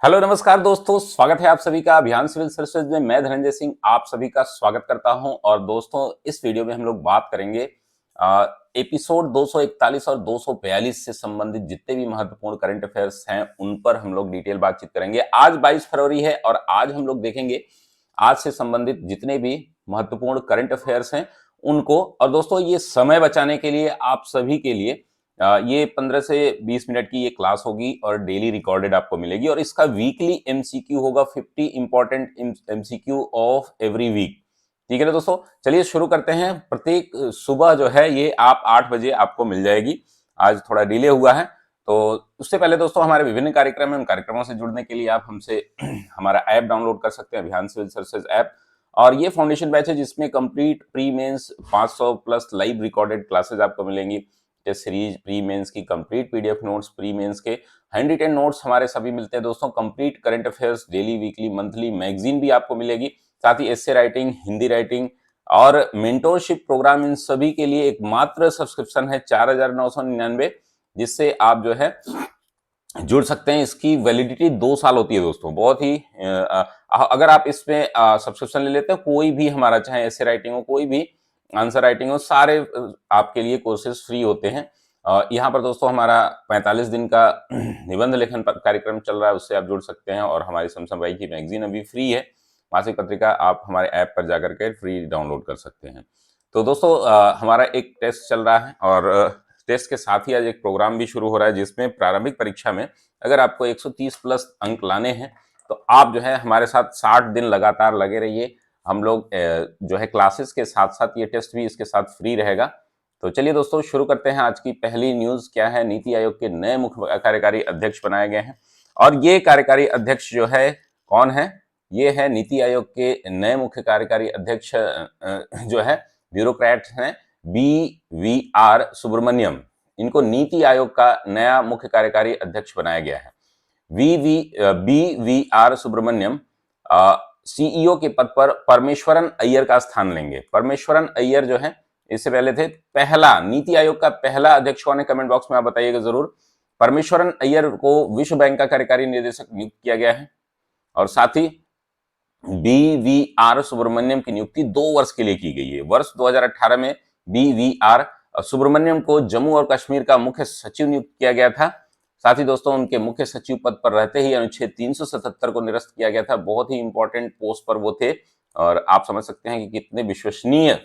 Hello नमस्कार दोस्तों, स्वागत है आप सभी का अभियान सिविल सर्विसेज में। मैं धनंजय सिंह आप सभी का स्वागत करता हूं। और दोस्तों, इस वीडियो में हम लोग बात करेंगे एपिसोड 241 और 242 से संबंधित जितने भी महत्वपूर्ण करंट अफेयर्स हैं उन पर हम लोग डिटेल बातचीत करेंगे। आज 22 फरवरी है और आज हम लोग देखेंगे आज से संबंधित जितने भी महत्वपूर्ण करंट अफेयर्स हैं उनको। और दोस्तों, ये समय बचाने के लिए आप सभी के लिए ये 15 से 20 मिनट की ये क्लास होगी और डेली रिकॉर्डेड आपको मिलेगी। और इसका वीकली एमसीक्यू होगा, 50 important MCQ of every week. ठीक है ना दोस्तों, चलिए शुरू करते हैं। प्रत्येक सुबह जो है ये आप 8 बजे आपको मिल जाएगी। आज थोड़ा डिले हुआ है, तो उससे पहले दोस्तों हमारे विभिन्न कार्यक्रम हैं, उन कार्यक्रमों से जुड़ने के लिए आप हमसे हमारा ऐप डाउनलोड कर सकते हैं, अभियान सिविल सर्विसेज ऐप। और ये फाउंडेशन बैच है जिसमें complete pre mains 500 plus live recorded classes आपको मिलेंगी। टेस्ट सीरीज, प्री मेंस की complete PDF notes, pre mains के हैंड रिटन नोट्स हमारे सभी मिलते हैं दोस्तों। Complete current affairs daily, weekly, monthly magazine भी आपको मिलेगी। साथ ही एस्से राइटिंग, हिंदी राइटिंग और मेंटोरशिप प्रोग्राम, इन सभी के लिए एक मात्र सब्सक्रिप्शन है 4999, जिससे आप जो है जुड़ सकते हैं। इसकी वैलिडिटी 2 साल होती है दोस्तों। बहुत ही अगर आप इसमें सब्सक्रिप्शन ले लेते हैं, कोई भी हमारा, चाहे एस्से राइटिंग हो, कोई भी आंसर राइटिंग हो, सारे आपके लिए कोर्सेज फ्री होते हैं। यहाँ पर दोस्तों हमारा 45 दिन का निबंध लेखन कार्यक्रम चल रहा है, उससे आप जुड़ सकते हैं। और हमारी सैमसंग भाई की मैगजीन अभी फ्री है, मासिक पत्रिका आप हमारे ऐप पर जाकर के फ्री डाउनलोड कर सकते हैं। तो दोस्तों हमारा एक टेस्ट चल रहा है और टेस्ट के साथ ही आज एक प्रोग्राम भी शुरू हो रहा है, जिसमें प्रारंभिक परीक्षा में अगर आपको 130 प्लस अंक लाने हैं तो आप जो है हमारे साथ 60 दिन लगातार लगे रहिए। हम लोग जो है क्लासेस के साथ साथ ये टेस्ट भी इसके साथ फ्री रहेगा। तो चलिए दोस्तों शुरू करते हैं। आज की पहली न्यूज क्या है? नीति आयोग के नए मुख्य कार्यकारी अध्यक्ष बनाए गए हैं। और ये कार्यकारी अध्यक्ष जो है कौन है? ये है नीति आयोग के नए मुख्य कार्यकारी अध्यक्ष जो है ब्यूरोक्रेट हैं, BVR सुब्रमण्यम। इनको नीति आयोग का नया मुख्य कार्यकारी अध्यक्ष बनाया गया है। BVR सुब्रमण्यम सीईओ के पद पर परमेश्वरन अय्यर का स्थान लेंगे। परमेश्वरन अय्यर जो है इससे पहले थे पहला नीति आयोग का पहला अध्यक्ष कौन है? कमेंट बॉक्स में आप बताइएगा जरूर। परमेश्वरन अय्यर को विश्व बैंक का कार्यकारी निदेशक नियुक्त किया गया है। और साथ ही BVR सुब्रमण्यम की नियुक्ति 2 वर्ष के लिए की गई है। वर्ष 2018 में BVR सुब्रमण्यम को जम्मू और कश्मीर का मुख्य सचिव नियुक्त किया गया था। साथ ही दोस्तों उनके मुख्य सचिव पद पर रहते ही अनुच्छेद 377 को निरस्त किया गया था। बहुत ही इंपॉर्टेंट पोस्ट पर वो थे और आप समझ सकते हैं कि कितने विश्वसनीय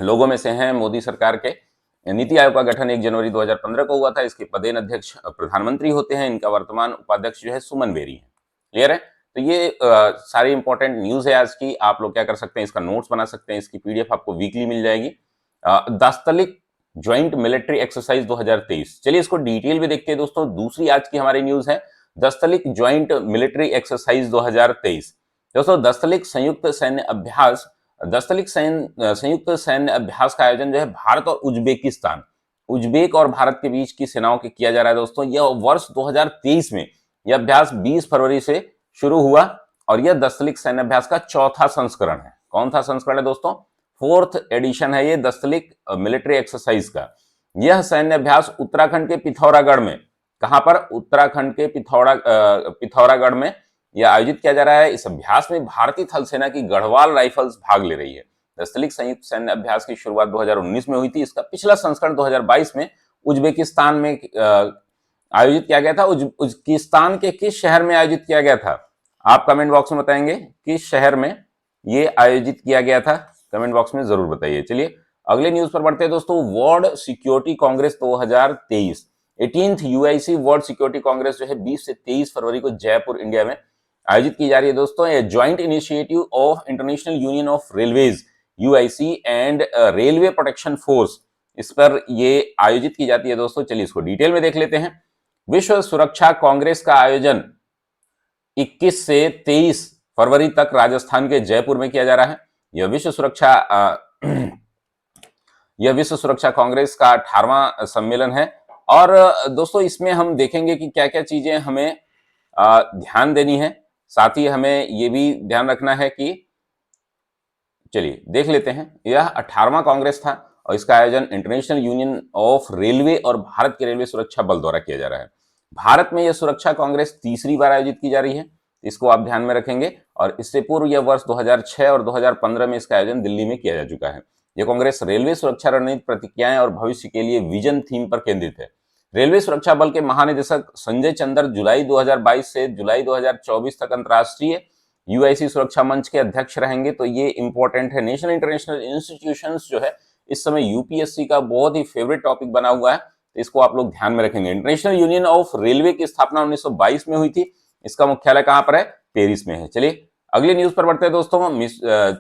लोगों में से हैं मोदी सरकार के। नीति आयोग का गठन 1 जनवरी 2015 को हुआ था। इसके पदेन अध्यक्ष प्रधानमंत्री होते हैं। इनका वर्तमान उपाध्यक्ष जो है सुमन बेरी है। क्लियर है? तो ये सारी इंपॉर्टेंट न्यूज है आज की। आप लोग क्या कर सकते हैं, इसका नोट्स बना सकते हैं। इसकी पीडीएफ आपको वीकली मिल जाएगी। दास्तलिक ज्वाइंट मिलिट्री एक्सरसाइज 2023, चलिए इसको डिटेल में देखते हैं दोस्तों। दूसरी आज की हमारी न्यूज है दस्तलिक ज्वाइंट मिलिट्री एक्सरसाइज 2023। दोस्तों दस्तलिक संयुक्त सैन्य अभ्यास, दस्तलिक संयुक्त सैन्य अभ्यास का आयोजन जो है भारत और उज्बेकिस्तान, उज्बेक और भारत के बीच की सेनाओं के किया जा रहा है दोस्तों। यह वर्ष 2023 में यह अभ्यास 20 फरवरी से शुरू हुआ और यह दस्तलिक सैन्य अभ्यास का चौथा संस्करण है। कौन सा संस्करण है दोस्तों? 4th एडिशन है ये दस्तलिक मिलिट्री एक्सरसाइज का। यह सैन्य अभ्यास उत्तराखंड के पिथौरागढ़ में, कहां पर? उत्तराखंड के पिथौरागढ़ में यह आयोजित किया जा रहा है। इस अभ्यास में भारतीय थल सेना की गढ़वाल राइफल्स भाग ले रही है। दस्तलिक संयुक्त सैन्य अभ्यास की शुरुआत 2019 में हुई थी। इसका पिछला संस्करण 2022 में उज्बेकिस्तान में आयोजित किया गया था। उज्बेकिस्तान के किस शहर में आयोजित किया गया था? आप कमेंट बॉक्स में बताएंगे किस शहर में ये आयोजित किया गया था, कमेंट बॉक्स में जरूर बताइए। चलिए अगले न्यूज पर बढ़ते हैं दोस्तों। World security Congress 2023, 18th UIC world security Congress जो है 20 से 23 फरवरी को जयपुर इंडिया में आयोजित की जा रही है दोस्तों। ये joint initiative of international union of railways UIC and railway protection force, इस पर ये आयोजित की जाती है दोस्तों। चलिए इसको डिटेल में देख लेते हैं। विश्व सुरक्षा कांग्रेस का आयोजन 21 से 23 फरवरी तक राजस्थान के जयपुर में किया जा रहा है। यह विश्व सुरक्षा कांग्रेस का 18वां सम्मेलन है। और दोस्तों इसमें हम देखेंगे कि क्या क्या चीजें हमें ध्यान देनी है। साथ ही हमें ये भी ध्यान रखना है कि, चलिए देख लेते हैं। यह 18वां कांग्रेस था और इसका आयोजन इंटरनेशनल यूनियन ऑफ रेलवे और भारत के रेलवे सुरक्षा बल द्वारा किया जा रहा है। भारत में यह सुरक्षा कांग्रेस तीसरी बार आयोजित की जा रही है, इसको आप ध्यान में रखेंगे। और इससे पूर्व यह वर्ष 2006 और 2015 में इसका आयोजन दिल्ली में किया जा चुका है। यह कांग्रेस रेलवे सुरक्षा रणनीति, प्रतिज्ञाएं और भविष्य के लिए विजन थीम पर केंद्रित है। रेलवे सुरक्षा बल के महानिदेशक संजय चंद्र जुलाई 2022 से जुलाई 2024 तक अंतर्राष्ट्रीय यूआईसी सुरक्षा मंच के अध्यक्ष रहेंगे। तो ये इंपॉर्टेंट है। नेशनल इंटरनेशनल इंस्टीट्यूशंस जो है इस समय यूपीएससी का बहुत ही फेवरेट टॉपिक बना हुआ है, तो इसको आप लोग ध्यान में रखेंगे। इंटरनेशनल यूनियन ऑफ रेलवे की स्थापना 1922 में हुई थी। इसका मुख्यालय कहां पर है? पेरिस में है। चलिए अगली न्यूज पर बढ़ते हैं दोस्तों।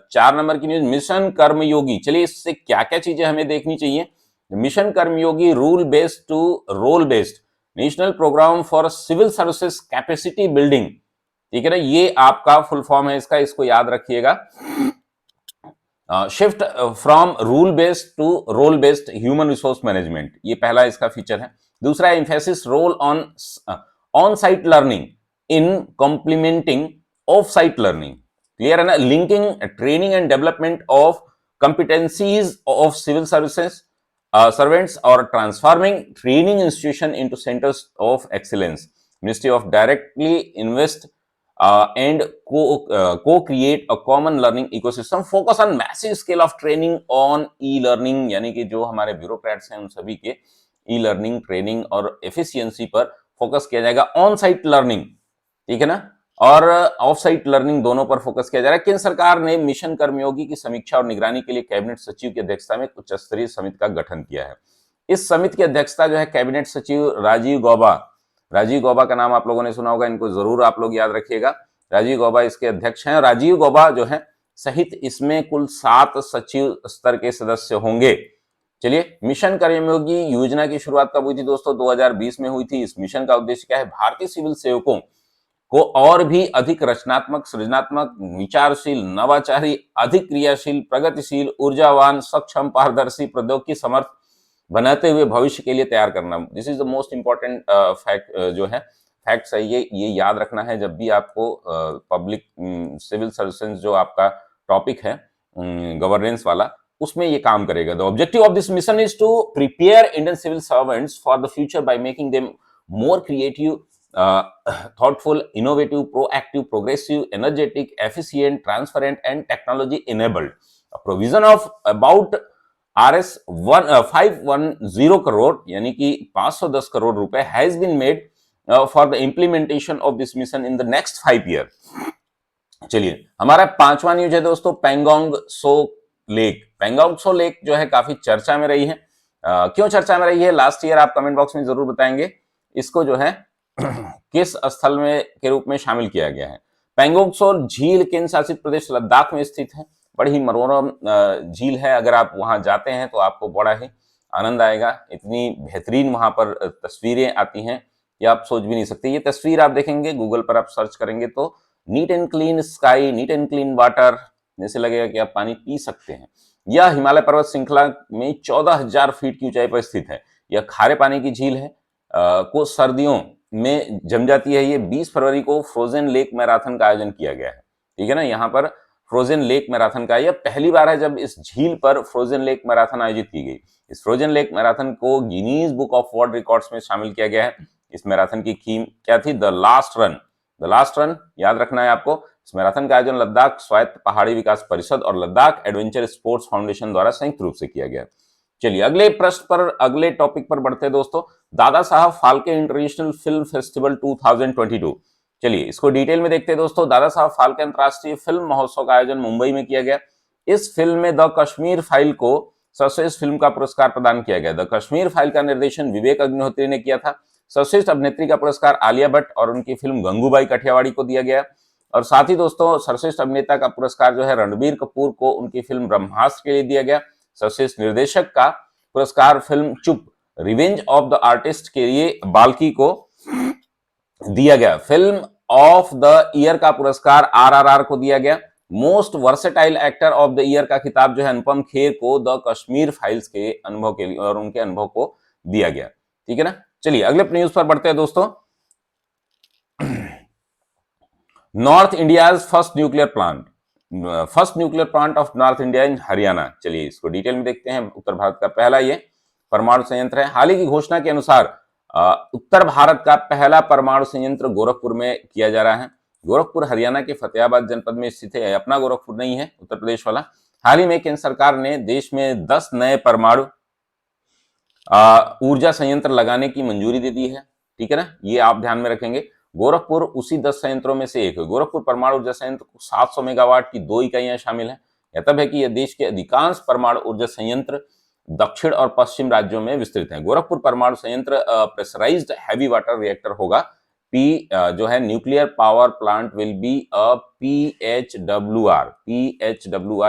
4 नंबर की न्यूज, मिशन कर्मयोगी। चलिए इससे क्या क्या चीजें हमें देखनी चाहिए। Mission Karmayogi rule based to role based national program for civil services capacity building, ठीक है ना, ये आपका फुल फॉर्म है इसका, इसको याद रखिएगा। Shift from rule based to role based human resource management, ये पहला इसका फीचर है। दूसरा emphasis role on site learning in complementing off site learning, clear है ना, linking training and development of competencies of civil services servants और transforming training institution into centres of excellence. Ministry of directly invest and co-create a common learning ecosystem, focus on massive scale of training on e-learning, यानी कि जो हमारे bureaucrats हैं उन सभी के e-learning, training और एफिशिएंसी पर फोकस किया जाएगा। ऑन साइट लर्निंग, ठीक है ना, और ऑफ साइट लर्निंग दोनों पर फोकस किया जा रहा है। केंद्र सरकार ने मिशन कर्मयोगी की समीक्षा और निगरानी के लिए कैबिनेट सचिव की अध्यक्षता में एक उच्च स्तरीय समिति का गठन किया है। इस समिति की अध्यक्षता जो है कैबिनेट सचिव राजीव गौबा, राजीव गौबा का नाम आप लोगों ने सुना होगा, इनको जरूर आप लोग याद रखिएगा। राजीव गौबा इसके अध्यक्ष हैं। राजीव गौबा जो है सहित इसमें कुल 7 सचिव स्तर के सदस्य होंगे। चलिए, मिशन कर्मयोगी योजना की शुरुआत कब हुई थी दोस्तों? 2020 में हुई थी। इस मिशन का उद्देश्य क्या है? भारतीय सिविल सेवकों को और भी अधिक रचनात्मक, सृजनात्मक, विचारशील, नवाचारी, अधिक क्रियाशील, प्रगतिशील, ऊर्जावान, सक्षम, पारदर्शी, प्रौद्योगिकी समर्थ बनाते हुए भविष्य के लिए तैयार करना। This is the most important fact जो है, फैक्ट्स है ये याद रखना है जब भी आपको पब्लिक सिविल सर्विसेज जो आपका टॉपिक है गवर्नेंस वाला, उसमें ये काम करेगा। The objective of this mission is to prepare Indian civil servants for the future by making them more creative, thoughtful, innovative, proactive, progressive, energetic, efficient, transparent and technology enabled. A provision of about RS 510 crore यानी कि 510 करोड़ रुपए has been made for the implementation of this mission in the next 5 year. चलिए, हमारा 5वां news है दोस्तों, Pangong Tso lake. Pangong Tso lake जो है काफी चर्चा में रही है। क्यों चर्चा में रही है लास्ट ईयर, आप कमेंट बॉक्स में जरूर बताएंगे। इसको जो है किस स्थल में के रूप में शामिल किया गया है? पैंगोंग सो झील केंद्र शासित प्रदेश लद्दाख में स्थित है। बड़ी ही मनोरम झील है। अगर आप वहां जाते हैं तो आपको बड़ा ही आनंद आएगा। इतनी बेहतरीन वहां पर तस्वीरें आती हैं कि आप सोच भी नहीं सकते। ये तस्वीर आप देखेंगे, गूगल पर आप सर्च करेंगे तो neat and clean sky, neat and clean water, जैसे लगेगा कि आप पानी पी सकते हैं। यह हिमालय पर्वत श्रृंखला में 14,000 फीट की ऊंचाई पर स्थित है। यह खारे पानी की झील है, को सर्दियों में जम जाती है। ये 20 फरवरी को फ्रोजन लेक मैराथन का आयोजन किया गया है, ठीक है ना। यहाँ पर फ्रोजन लेक मैराथन का यह पहली बार है जब इस झील पर फ्रोजन लेक मैराथन आयोजित की गई। इस फ्रोजन लेक मैराथन को Guinness book of world records में शामिल किया गया है। इस मैराथन की थीम क्या थी? The last run. The last run याद रखना है आपको। इस मैराथन का आयोजन लद्दाख स्वायत्त पहाड़ी विकास परिषद और लद्दाख एडवेंचर स्पोर्ट्स फाउंडेशन द्वारा संयुक्त रूप से किया गया। चलिए अगले प्रश्न पर, अगले टॉपिक पर बढ़ते हैं दोस्तों। Dada Saheb Phalke international film festival 2022। चलिए इसको डिटेल में देखते हैं दोस्तों। दादा साहब फाल्के अंतर्राष्ट्रीय फिल्म महोत्सव का आयोजन मुंबई में किया गया। इस फिल्म में द कश्मीर फाइल को सर्वश्रेष्ठ फिल्म का पुरस्कार प्रदान किया गया। द कश्मीर फाइल का निर्देशन विवेक अग्निहोत्री ने किया था। सर्वश्रेष्ठ अभिनेत्री का पुरस्कार आलिया भट्ट और उनकी फिल्म गंगूबाई काठियावाड़ी को दिया गया। और साथ ही दोस्तों सर्वश्रेष्ठ अभिनेता का पुरस्कार जो है रणबीर कपूर को उनकी फिल्म ब्रह्मास्त्र के लिए दिया गया। सर्वश्रेष्ठ निर्देशक का पुरस्कार फिल्म चुप रिवेंज ऑफ द आर्टिस्ट के लिए बाल्की को दिया गया। फिल्म ऑफ द ईयर का पुरस्कार आरआरआर को दिया गया। Most versatile actor of the year का खिताब जो है अनुपम खेर को द कश्मीर फाइल्स के अनुभव के लिए और उनके अनुभव को दिया गया, ठीक है ना। चलिए अगले न्यूज पर बढ़ते हैं दोस्तों। North India first nuclear plant of north India in Haryana. चलिए इसको डिटेल में देखते हैं। उत्तर भारत का पहला ये परमाणु संयंत्र है। हाल ही की घोषणा के अनुसार उत्तर भारत का पहला परमाणु संयंत्र गोरखपुर में किया जा रहा है। गोरखपुर हरियाणा के फतेहाबाद जनपद में स्थित है, अपना गोरखपुर नहीं है, उत्तर प्रदेश वाला। हाल ही में केंद्र सरकार ने देश में 10 नए परमाणु ऊर्जा संयंत्र लगाने की मंजूरी दे दी है, ठीक है ना, ये आप ध्यान में रखेंगे। गोरखपुर उसी 10 संयंत्रों में से एक है। गोरखपुर परमाणु ऊर्जा संयंत्र 700 मेगावाट की 2 इकाइयां शामिल हैं। यह तब है कि यह देश के अधिकांश परमाणु ऊर्जा संयंत्र दक्षिण और पश्चिम राज्यों में विस्तृत है। गोरखपुर परमाणु संयंत्र प्रेशराइज्ड हैवी वाटर रिएक्टर होगा। जो है nuclear power plant will be a P H W R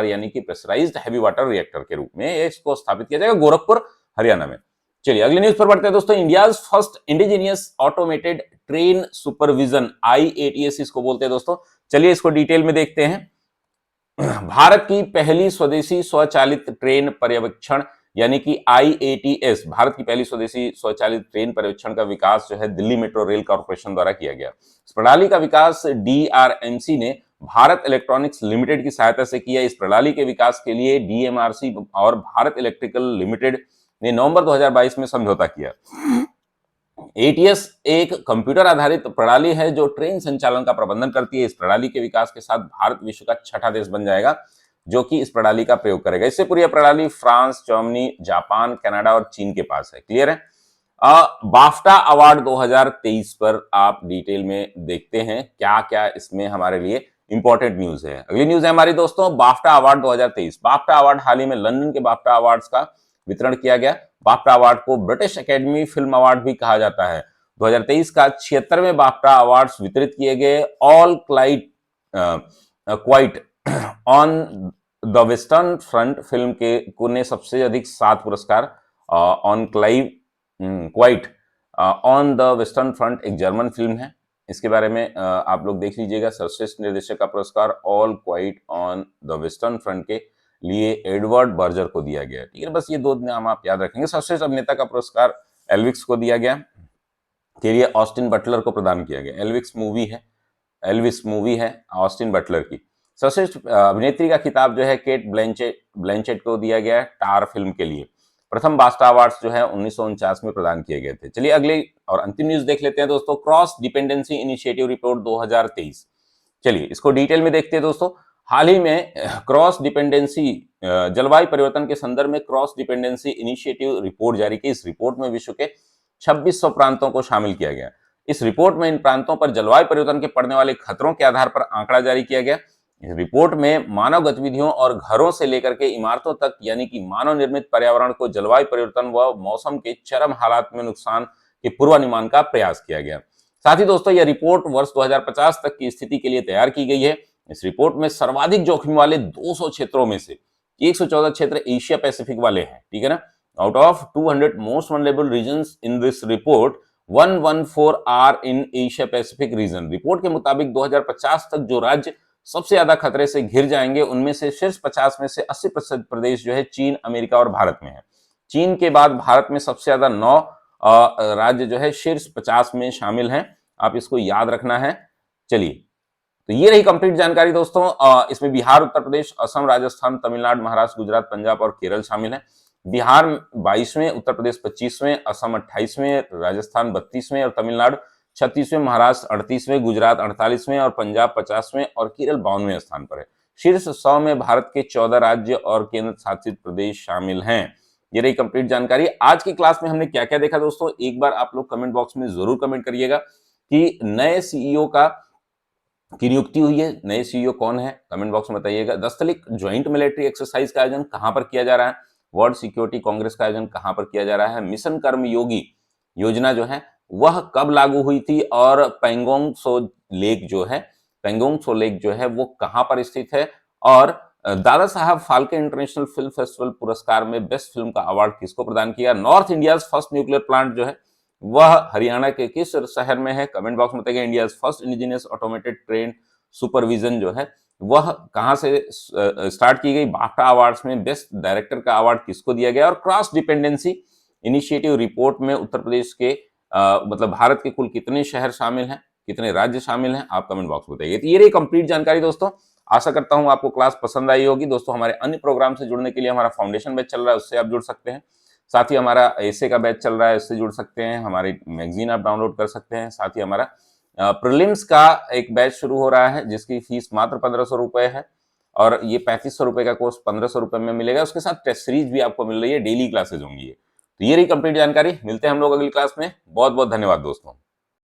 यानी कि प्रेशराइज्ड हैवी वाटर रिएक्टर के रूप में इसको स्थापित किया जाएगा गोरखपुर हरियाणा में। चलिए अगली न्यूज पर बढ़ते हैं दोस्तों। India's first indigenous automated train supervision, IATS इसको बोलते हैं दोस्तों। चलिए इसको डिटेल में देखते हैं। भारत की पहली स्वदेशी स्वचालित ट्रेन पर्यवेक्षण यानी कि IATS, भारत की पहली स्वदेशी स्वचालित ट्रेन पर्यवेक्षण का विकास जो है दिल्ली मेट्रो रेल कॉर्पोरेशन द्वारा किया गया। इस प्रणाली का विकास DRMC ने भारत इलेक्ट्रॉनिक्स लिमिटेड की सहायता से किया। इस प्रणाली के विकास के लिए DMRC और भारत इलेक्ट्रिकल लिमिटेड ने नवंबर 2022 में समझौता किया। ATS एक कंप्यूटर आधारित प्रणाली है जो ट्रेन संचालन का प्रबंधन करती है। इस प्रणाली के विकास के साथ भारत विश्व का छठा देश बन जाएगा जो कि इस प्रणाली का प्रयोग करेगा। इससे पूरी प्रणाली फ्रांस, जर्मनी, जापान, कनाडा और चीन के पास है। क्लियर है। बाफ्टा अवार्ड 2023 पर आप डिटेल में देखते हैं क्या क्या इसमें हमारे लिए इंपॉर्टेंट न्यूज है। अगली न्यूज है हमारी दोस्तों, बाफ्टा अवार्ड 2023। बाफ्टा अवार्ड हाल ही में लंदन के बाफ्टा अवार्ड्स का वितरण किया गया। बाफ्टा अवार्ड को ब्रिटिश एकेडमी फिल्म अवार्ड भी कहा जाता है। 2023 का 76वें बाफ्टा अवार्ड्स वितरित किए गए। All quite on the western front film के ने सबसे अधिक 7 पुरस्कार। On quite on the western front एक जर्मन फिल्म है, इसके बारे में आप लोग देख लीजिएगा। सर्वश्रेष्ठ निर्देशक का पुरस्कार all quite on the western front के लिए एडवर्ड बर्जर को दिया गया। ठीक है, बस ये 2 नाम आप याद रखेंगे। सर्वश्रेष्ठ अभिनेता का पुरस्कार एल्विक्स को दिया गया, के लिए ऑस्टिन बटलर को प्रदान किया गया। एल्विस मूवी है ऑस्टिन बटलर की। सर्वश्रेष्ठ अभिनेत्री का खिताब जो है केट ब्लैंचेट को दिया गया टार फिल्म के लिए। प्रथम बाफ्टा अवार्ड्स जो है 1949 में प्रदान किए गए थे। चलिए अगले और अंतिम न्यूज देख लेते हैं दोस्तों, क्रॉस डिपेंडेंसी इनिशिएटिव रिपोर्ट 2023। चलिए इसको डिटेल में देखते हैं दोस्तों। हाल ही में क्रॉस डिपेंडेंसी जलवायु परिवर्तन के संदर्भ में क्रॉस डिपेंडेंसी इनिशिएटिव रिपोर्ट जारी की। इस रिपोर्ट में विश्व के 2600 प्रांतों को शामिल किया गया। इस रिपोर्ट में इन प्रांतों पर जलवायु परिवर्तन के पड़ने वाले खतरों के आधार पर आंकड़ा जारी किया गया। इस रिपोर्ट में मानव गतिविधियों और घरों से लेकर के इमारतों तक यानी कि मानव निर्मित पर्यावरण को जलवायु परिवर्तन व मौसम के चरम हालात में नुकसान के पूर्वानुमान का प्रयास किया गया। साथ ही दोस्तों यह रिपोर्ट वर्ष 2050 तक की स्थिति के लिए तैयार की गई है। इस रिपोर्ट में सर्वाधिक जोखिम वाले 200 क्षेत्रों में से 114 क्षेत्र एशिया पैसिफिक वाले हैं। ठीक है ना। Out of 200 most vulnerable regions in this report 114 are in Asia Pacific region. Report के मुताबिक 2050 तक जो राज्य सबसे ज्यादा खतरे से घिर जाएंगे उनमें से शीर्ष 50 में से 80% प्रदेश जो है चीन, अमेरिका और भारत में है। चीन के बाद भारत में सबसे ज्यादा 9 राज्य जो है शीर्ष 50 में शामिल हैं। आप इसको याद रखना है। चलिए तो ये रही कंप्लीट जानकारी दोस्तों। इसमें बिहार, उत्तर प्रदेश, असम, राजस्थान, तमिलनाडु, महाराष्ट्र, गुजरात, पंजाब और केरल शामिल है। बिहार 22वें, उत्तर प्रदेश 25वें, असम 28वें, राजस्थान 32वें और तमिलनाडु 36वें, महाराष्ट्र 38वें, गुजरात 48वें और पंजाब 50वें और केरल 52वें स्थान पर है। शीर्ष 100 में भारत के 14 राज्य और केंद्र शासित प्रदेश शामिल हैं। ये रही कंप्लीट जानकारी। आज की क्लास में हमने क्या क्या देखा दोस्तों, एक बार आप लोग कमेंट बॉक्स में जरूर कमेंट करिएगा कि नए सीईओ की नियुक्ति हुई है। नए सीईओ कौन है, कमेंट बॉक्स में बताइएगा। दस्तलिक ज्वाइंट मिलिट्री एक्सरसाइज का आयोजन कहां पर किया जा रहा है। वर्ल्ड सिक्योरिटी कांग्रेस का आयोजन कहां पर किया जा रहा है। मिशन कर्मयोगी योजना जो है वह कब लागू हुई थी और पेंगोंग त्सो लेक जो है वो कहां पर स्थित है। और Dada Saheb Phalke international film festival पुरस्कार में बेस्ट फिल्म का अवार्ड किसको प्रदान किया। North India first nuclear plant जो है वह हरियाणा के किस शहर में है, कमेंट बॉक्स में बताइए। India first indigenous automated train supervision जो है वह कहां से स्टार्ट की गई। बाफ्टा अवार्ड्स में बेस्ट डायरेक्टर का अवार्ड किसको दिया गया। और क्रॉस डिपेंडेंसी इनिशिएटिव रिपोर्ट में उत्तर प्रदेश के मतलब भारत के कुल कितने शहर शामिल हैं, कितने राज्य शामिल हैं, आप कमेंट बॉक्स में बताइए। तो ये रही कंप्लीट जानकारी दोस्तों। आशा करता हूं आपको क्लास पसंद आई होगी दोस्तों। हमारे अन्य प्रोग्राम से जुड़ने के लिए हमारा फाउंडेशन बैच चल रहा है, उससे आप जुड़ सकते हैं। साथ ही हमारा एसे का बैच चल रहा है, इससे जुड़ सकते हैं, हमारी मैगजीन आप डाउनलोड कर सकते हैं। साथ ही हमारा प्रीलिम्स का एक बैच शुरू हो रहा है जिसकी फीस मात्र 1500 रुपए है और ये 3500 रुपए का कोर्स 1500 रुपए में मिलेगा। उसके साथ टेस्ट सीरीज भी आपको मिल रही है, डेली क्लासेज होंगी। तो ये रही कंप्लीट जानकारी। मिलते हैं हम लोग अगली क्लास में। बहुत बहुत धन्यवाद दोस्तों।